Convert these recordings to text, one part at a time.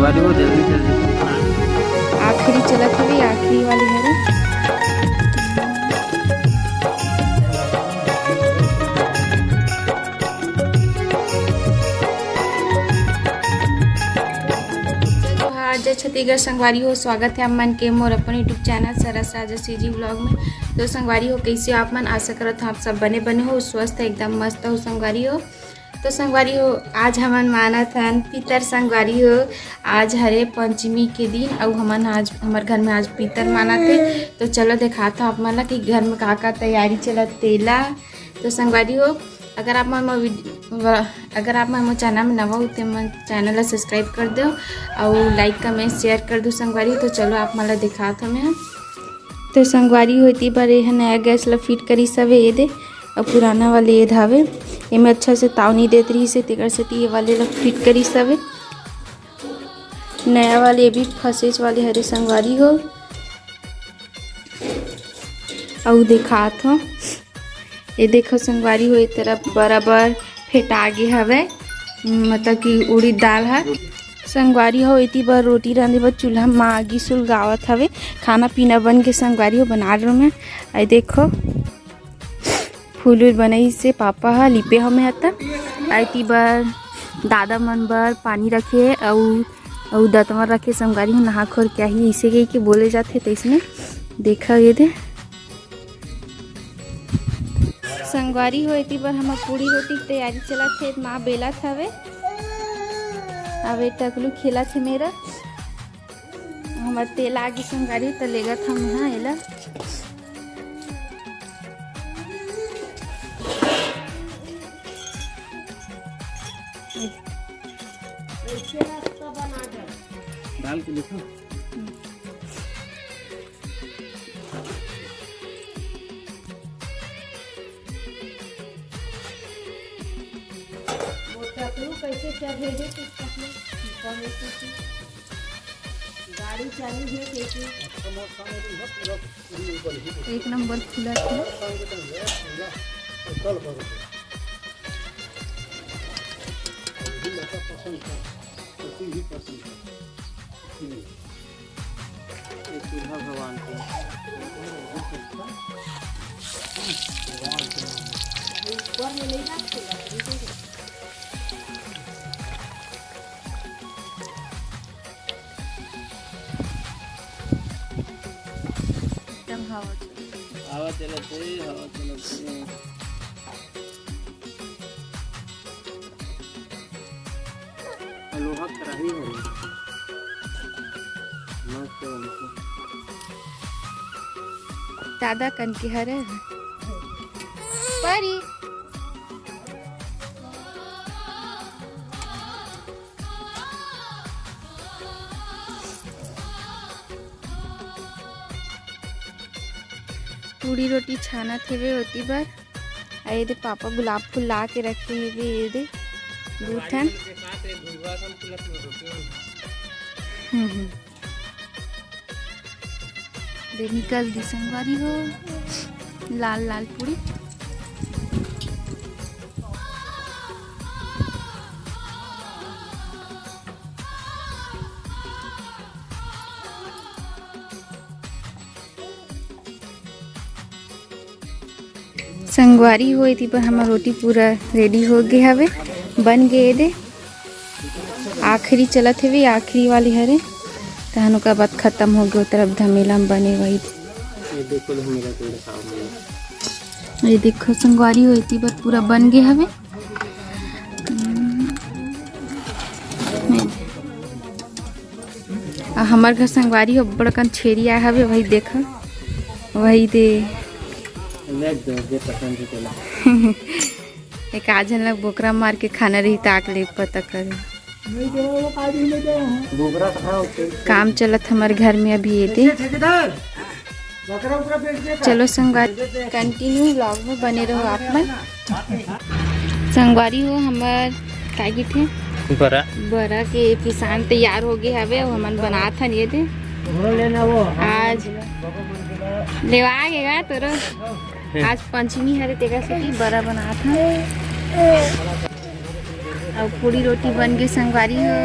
संगवारी हो जल्दी जल्दी आखिरी चलत हवे, आखिरी वाली हरे। जय छत्तीसगढ़ संगवारी हो, स्वागत है आप मन के मोर अपन यूट्यूब चैनल सरस राजा सीजी व्लॉग में। तो संगवारी हो कैसे आप मन, आशा करत हो आप सब बने बने हो, स्वस्थ एकदम मस्त हो संगवारी हो। तो संगवारी हो आज हमन मानत हन पितर संगवारी हो। आज हरे पंचमी के दिन और हमन आज हमार घर में आज पितर मानत है। तो चलो दिखाता हूँ आप मन ला कि घर में का का तैयारी चलत तेला। तो संगवारी हो अगर आप मन चैनल में नवा हो तो मन चैनल ला सब्सक्राइब कर दो और लाइक कमेंट शेयर कर दो संगवारी। तो चलो आप मन ला दिखात हूँ मैं। तो संगवारी होती बार यह नया गैस ला फिट करी सवे ये दे और पुराना वाले ये धावे इमें अच्छा से ताव नहीं देत रही से तेकर से ये वाले ला फिट करी सवे। नया वाले ये भी फसेज वाले हरे संगवारी हो और दिखात हो। ये देखो संगवारी हो एक तरफ बराबर फेटा गे हवे, मतलब कि उड़ीद दाल है। संगवारी हो इतनी बार रोटी रांधे बर चूल्हा में आगी सुलगावत हवे। खाना पीना बन के संगवारी हो बना रहे मैं। आई देखो फूल बनाई से पापा हा लिपे हमें हता। आई बार दादा मन बर पानी रखे और दतवा रखे संगवारी हो नहा खोर क्या ही इसे गई के बोले जाते तो इसमें देखा ये दे संगवारी हो इतनी बार हम पूरी रोटी की तैयारी चला थे। माँ बेला हवे अबे टकलू खेला थे मेरा हमार तेल आगे संगवारी तो लेगा था मैं एला डाल के लिखो। कैसे चढ़े गाड़ी चालू है कैसे एक नंबर खुला था। भगवान को हवा चलते लोहा कराही है मस्त दादा कन के हरे परी पूरी रोटी छाना थे वे होती बार। आए दे पापा गुलाब फूल ला के रखे हैं वे ये दे दूठन दे निकल दी संगवारी हो लाल लाल पूरी। संगवारी हुई थी पर हमारा रोटी पूरा रेडी हो गया हवे बन गए दे। आखिरी चलत है वे आखिरी वाली हरे तहनु का बात खत्म हो गया तरफ धमेला में बने वही। ये देखो संगवारी हुई थी पर पूरा बन गया हवे। हमार घर संगवारी हो बड़कन छेरी आया हवे वही देखा वही दे एक आजन लग बोकरा मार के खाना रही ताक ले पता करे काम चलत हमारे घर में अभी ये दे। चलो संगवारी कंटिन्यू व्लॉग में बने रहो आप मन। संगवारी हो हमार का थे बरा के पिसान तैयार हो गए हवे और हमन बना था ये दे आज लेवा गएगा तोरो आज पंचमी हरे तेगा से बड़ा बना था और पूरी रोटी बन गई संगवारी हो।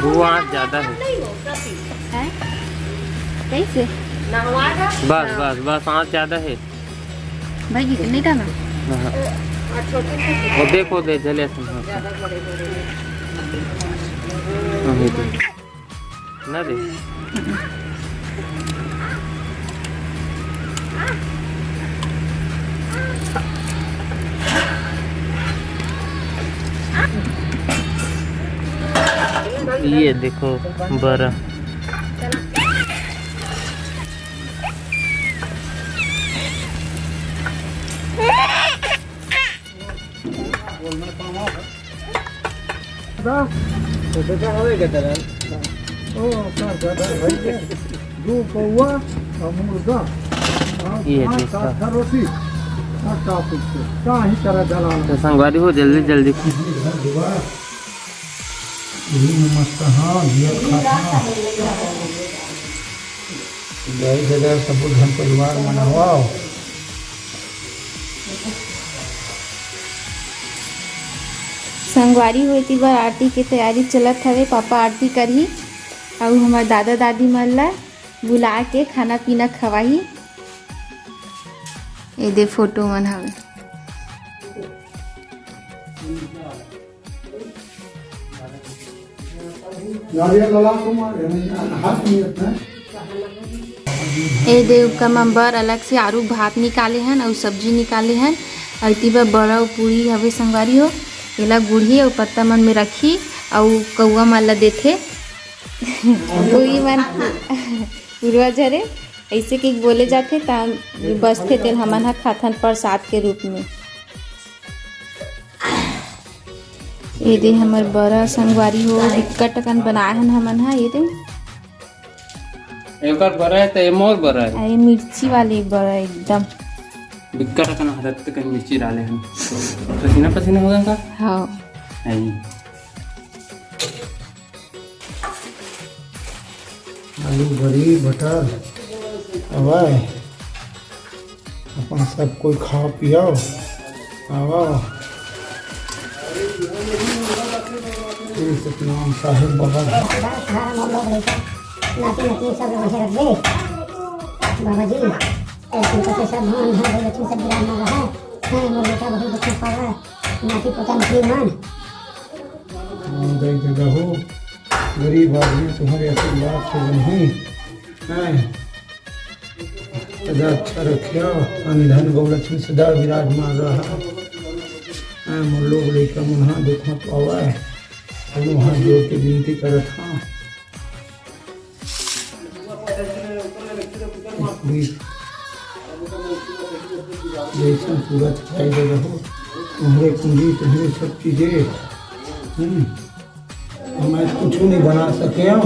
वो आँच ज़्यादा है। हैं? कैसे बस बस बस आँच ज़्यादा है। भाई कितने का ना हाँ। वो देखो दे जले ना दे। ये देखो बड़ा तो संगवारी हो जल्दी जल्दी जय जगह सब धन परिवार मनाओ। संगवारी होती बार आरती के तैयारी चलत हवे। पापा आरती करही और हमार दादा दादी मन ला बुला के खाना पीना खवाही। ये दे फोटो मन हवे। ए देव का मंबर अलग से आरू भात निकाले हैं और सब्जी निकाले हैं। और तीबा बड़ा पूरी हवे संगवारी हो। एला गुड़ी और पत्ता मन में रखी और कौआ मन ला देथे। कोई मन पूर्वज हरे ऐसे कि बोले जाते ता बसथे तेल हमन हा खाथन प्रसाद के रूप में। ये दे हमर बड़ा संगवारी हो बिकट कन बनाए हन हमन हा। ये दे एक बड़ा है तो ये मोर बड़ा है। अरे मिर्ची वाले बड़ा एकदम बिक्कर का हदत तक मिर्ची डाले हैं। पसीना पसीना होगा का। हाँ आलू बड़ी बटर आवा अपन सब कोई खा पियाओ आवा। सतनाम साहिब बाबा नाती नाती सब वैसे रख दे बाबा जी। ऐसे तो सब मान है लक्ष्मी सब गिराना रहा है। मोर बेटा बहुत दुख पावा नाती पोता नहीं मान गई जगह हो। गरीब आदमी तुम्हारे आशीर्वाद से नहीं है। सदा अच्छा रखिया धन गौलक्ष्मी सदा विराजमान रहा। मोर लोग लेकर मुन्हा दुख मत पावा है। वहाँ जोड़ के विनती करत हाँ। जैसा सूरज खाई दे रहो तुम्हारे पूंजी तुम्हारे सब चीजें। हमें कुछ नहीं बना सके हम।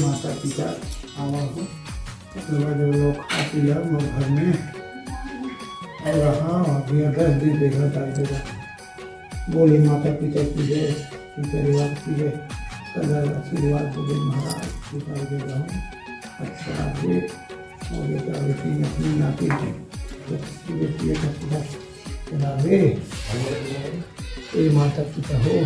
माता पिता आवा हो जो लोग खा पिया घर में और हाँ अभी 10 दिन पे घर आ जाएगा। बोले माता पिता की जय परिवार की जय सदा आशीर्वाद दे महाराज पिता देगा हूँ। अच्छा दे और बेटा बेटी अपनी नाती बेटी का सुधा चलावे। ये माता पिता हो।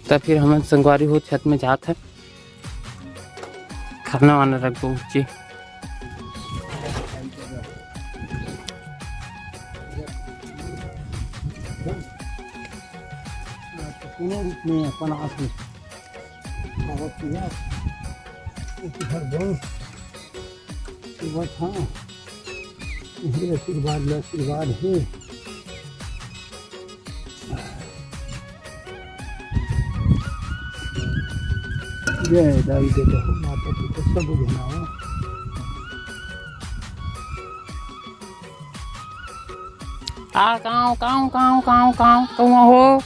तब फिर हम संगवारी हो छत में जाते हैं खाना वाना रख दो ऊँची। रूप में अपन आप हाँ आशीर्वाद आशीर्वाद है। जय दाई दे दो माता पिता सब बनाओ। आ काऊ काऊ काऊ काऊ काऊ कौआ हो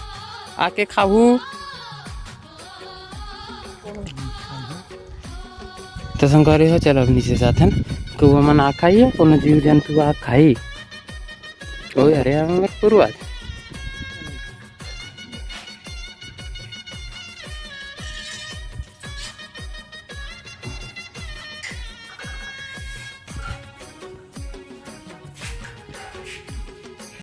आके खाऊ। तो संगवारी हो चलो अब नीचे जाथन कौआ मन आ खाई कोनो जीव जंतु आ खाई ओ अरे हम पूर्वज